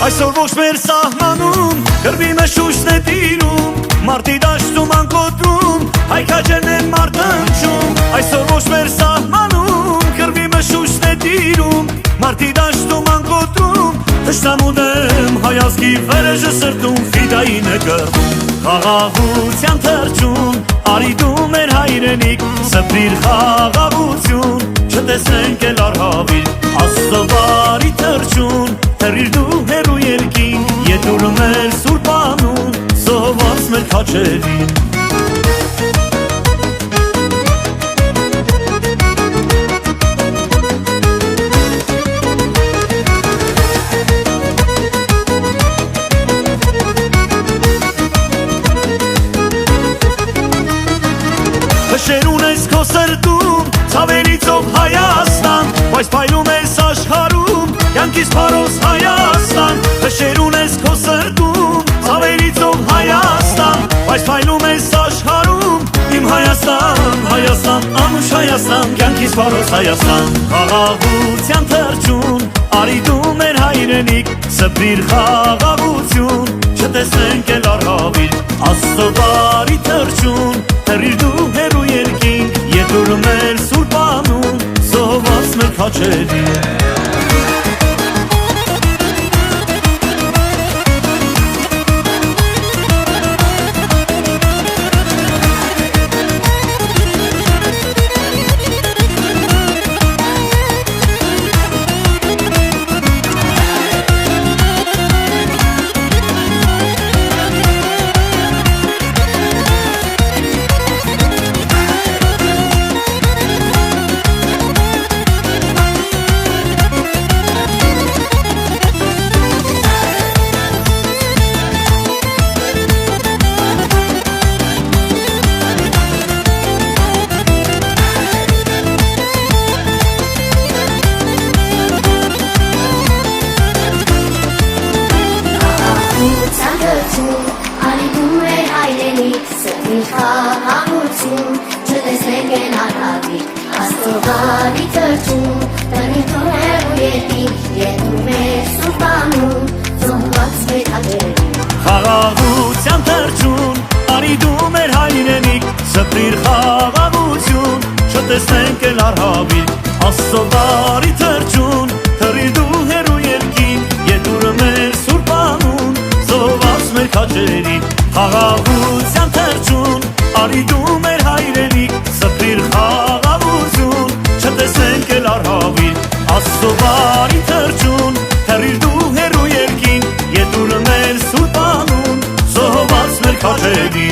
Այսօր ոչ մեր սահմանում գրվի մեր շուշն է տիրում, մարդի դաշտում անկոտրում հայ քաջերն են մարտնչում։ Այսօր ոչ մեր սահմանում գրվի մեր շուշն է տիրում, մարդի դաշտում անկոտրում թշնամու դեմ հայ ազգի վրեժը սրտում ֆիդային է կռվում։ Խաղաղության թռչուն արի դու մեր հայրենիք, սփռիր խաղաղություն չտեսնենք էլ առհավիլ Աստծո բարի թռչուն թռիր դու հեռու երկինք, ետուր մեր սուրբ անուն զոհված մեր քաջերին։ Հշեր ունես քո սրտում, ցավերիցով Հայաստան, բայց փայլում ես աշխարհում, կյանքից փարոս Հայաստան։ Հշեր ունես քո սրտում, ցավերիցով Հայաստան, բայց փայլում ես աշխարհում, իմ Հայաստան, Հայաստան, անուշ Հայաստան, կյանքից փարոս Հայաստան։ Խաղաղության թռչուն, արի դու մեր հայրենիք, սփռիր խաղաղություն չտեսնենք էլ առհավիլ Աստծո բարի թռչուն թռիր դու հեռու երկինք, ետուր մեր սուրբ անուն զոհված մեր քաջերին։ Արի դու մեր հայրենիք, սփռիր խաղաղություն չտեսնենք էլ առհավիլ Աստծո բարի թռչուն թռիր դու հեռու երկինք, ետուր մեր սուրբ անուն զոհված մեր քաջերին։ Խաղաղության թռչուն արի դու մեր հայրենիք, սփռիր խաղաղություն չտեսնենք էլ առհավիլ Աստծո բարի թռչուն թռիր դու հեռու երկինք, ետուր մեր սուրբ անուն զոհված մեր քաջերին։ Խաղաղության թռչուն արի դու մեր հայրենիք, սփռիր խաղաղություն չտեսնենք էլ առհավիլ Աստծո բարի թռչուն թռիր դու հեռու երկինք, ետուր մեր սուրբ անուն զոհված մեր քաջերին։